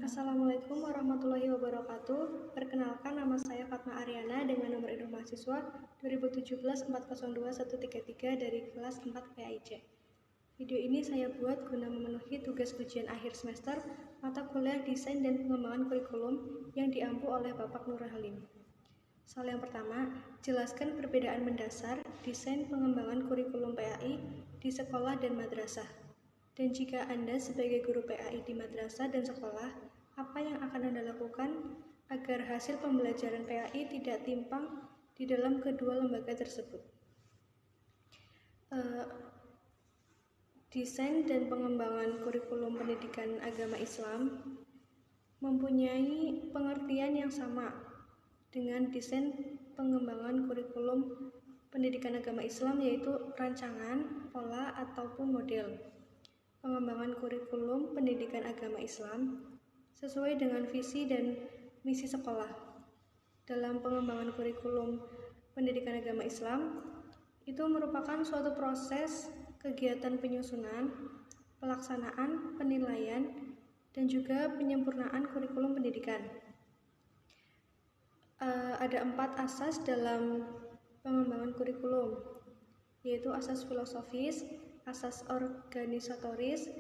Assalamualaikum warahmatullahi wabarakatuh. Perkenalkan, nama saya Fatma Aryana dengan nomor induk mahasiswa 2017-402-133 dari kelas 4 PAIC. Video ini saya buat guna memenuhi tugas ujian akhir semester mata kuliah Desain dan Pengembangan Kurikulum yang diampu oleh Bapak Nur Halim. Soal yang pertama, jelaskan perbedaan mendasar desain pengembangan kurikulum PAI di sekolah dan madrasah. Dan jika Anda sebagai guru PAI di madrasah dan sekolah, apa yang akan Anda lakukan agar hasil pembelajaran PAI tidak timpang di dalam kedua lembaga tersebut? Desain dan pengembangan kurikulum pendidikan agama Islam mempunyai pengertian yang sama dengan desain pengembangan kurikulum pendidikan agama Islam, yaitu rancangan, pola, ataupun model pengembangan kurikulum pendidikan agama Islam sesuai dengan visi dan misi sekolah. Dalam pengembangan kurikulum pendidikan agama Islam, itu merupakan suatu proses kegiatan penyusunan, pelaksanaan, penilaian, dan juga penyempurnaan kurikulum pendidikan. Ada 4 asas dalam pengembangan kurikulum, yaitu asas filosofis, asas organisatoris,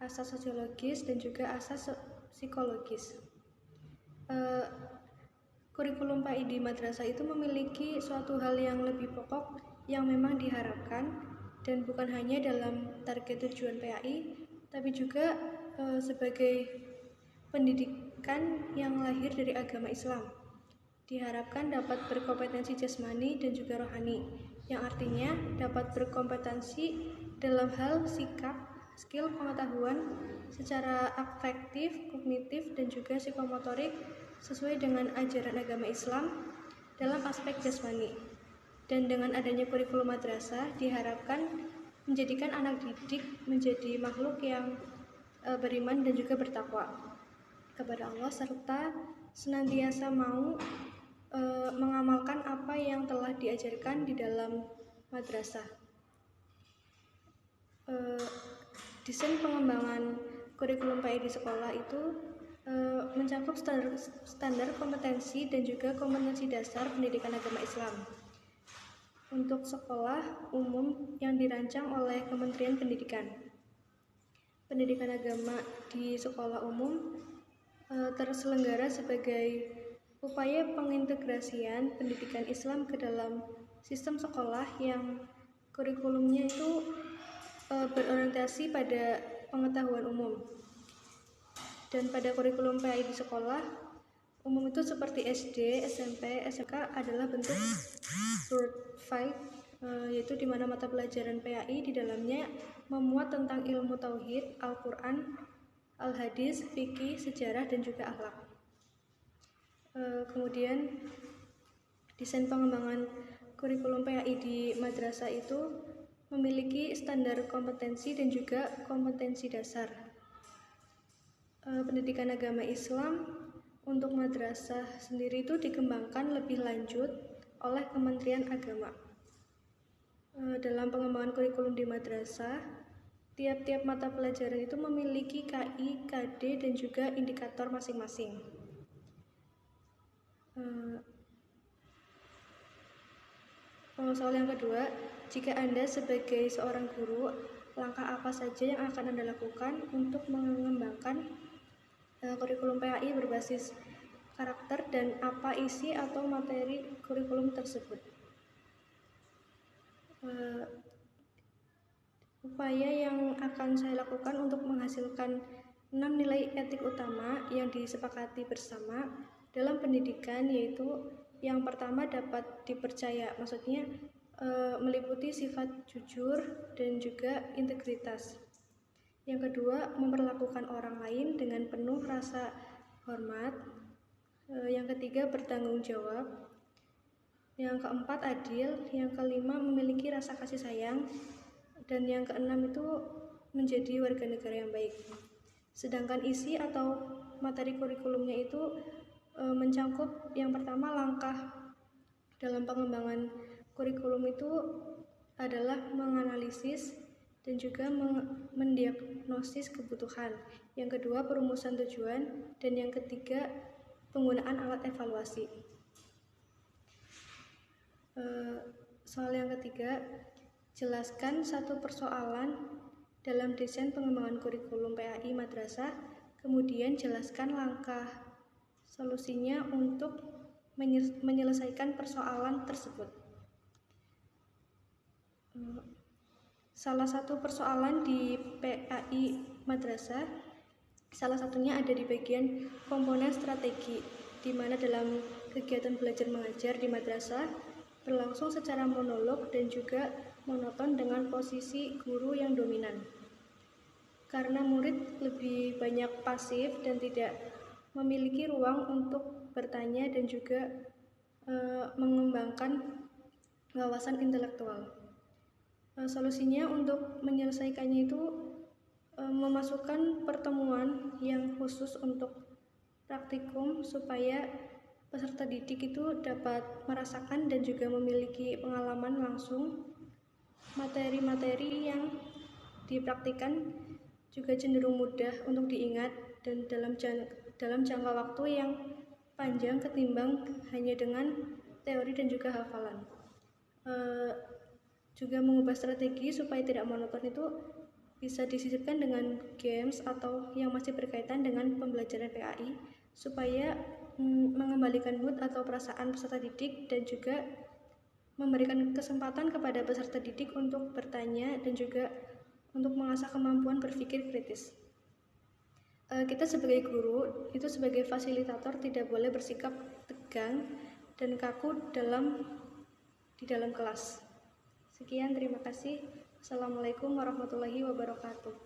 asas sosiologis, dan juga asas psikologis. Kurikulum PAI di madrasah itu memiliki suatu hal yang lebih pokok yang memang diharapkan, dan bukan hanya dalam target tujuan PAI, tapi juga sebagai pendidikan yang lahir dari agama Islam. Diharapkan dapat berkompetensi jasmani dan juga rohani, yang artinya dapat berkompetensi dalam hal sikap, skill, pengetahuan secara afektif, kognitif, dan juga psikomotorik sesuai dengan ajaran agama Islam dalam aspek jasmani. Dan dengan adanya kurikulum madrasah diharapkan menjadikan anak didik menjadi makhluk yang beriman dan juga bertakwa kepada Allah, serta senantiasa mau mengamalkan apa yang telah diajarkan di dalam madrasah. Desain pengembangan kurikulum PAI di sekolah itu mencakup standar kompetensi dan juga kompetensi dasar pendidikan agama Islam untuk sekolah umum yang dirancang oleh Kementerian Pendidikan. Pendidikan agama di sekolah umum terselenggara sebagai upaya pengintegrasian pendidikan Islam ke dalam sistem sekolah yang kurikulumnya itu berorientasi pada pengetahuan umum. Dan pada kurikulum PAI di sekolah umum itu seperti SD, SMP, SMK adalah bentuk certified, yaitu di mana mata pelajaran PAI di dalamnya memuat tentang ilmu tauhid, Al-Quran, Al-Hadis, fikih, sejarah, dan juga akhlak. Kemudian desain pengembangan kurikulum PAI di madrasah itu memiliki standar kompetensi dan juga kompetensi dasar. Pendidikan agama Islam untuk madrasah sendiri itu dikembangkan lebih lanjut oleh Kementerian Agama. Dalam pengembangan kurikulum di madrasah, tiap-tiap mata pelajaran itu memiliki KI, KD, dan juga indikator masing-masing. Soal yang kedua, jika Anda sebagai seorang guru, langkah apa saja yang akan Anda lakukan untuk mengembangkan kurikulum PAI berbasis karakter, dan apa isi atau materi kurikulum tersebut? Upaya yang akan saya lakukan untuk menghasilkan 6 nilai etik utama yang disepakati bersama dalam pendidikan, yaitu yang pertama dapat dipercaya, maksudnya meliputi sifat jujur dan juga integritas. Yang kedua, memperlakukan orang lain dengan penuh rasa hormat. Yang ketiga, bertanggung jawab. Yang keempat, adil. Yang kelima, memiliki rasa kasih sayang. Dan yang keenam itu menjadi warga negara yang baik. Sedangkan isi atau materi kurikulumnya itu mencakup yang pertama, langkah dalam pengembangan kurikulum itu adalah menganalisis dan juga mendiagnosis kebutuhan. Yang kedua, perumusan tujuan, dan yang ketiga, penggunaan alat evaluasi. Soal yang ketiga, jelaskan satu persoalan dalam desain pengembangan kurikulum PAI Madrasah, kemudian jelaskan langkah solusinya untuk menyelesaikan persoalan tersebut. Salah satu persoalan di PAI Madrasah, salah satunya ada di bagian komponen strategi, di mana dalam kegiatan belajar mengajar di madrasah berlangsung secara monolog dan juga monoton dengan posisi guru yang dominan. Karena murid lebih banyak pasif dan tidak memiliki ruang untuk bertanya dan juga mengembangkan wawasan intelektual. Solusinya untuk menyelesaikannya itu memasukkan pertemuan yang khusus untuk praktikum supaya peserta didik itu dapat merasakan dan juga memiliki pengalaman langsung. Materi-materi yang dipraktikkan juga cenderung mudah untuk diingat dan dalam jangka waktu yang panjang ketimbang hanya dengan teori dan juga hafalan. Juga mengubah strategi supaya tidak monoton itu bisa disisipkan dengan games atau yang masih berkaitan dengan pembelajaran PAI supaya mengembalikan mood atau perasaan peserta didik dan juga memberikan kesempatan kepada peserta didik untuk bertanya dan juga untuk mengasah kemampuan berpikir kritis. Kita sebagai guru itu sebagai fasilitator tidak boleh bersikap tegang dan kaku di dalam kelas. Sekian, terima kasih. Assalamualaikum warahmatullahi wabarakatuh.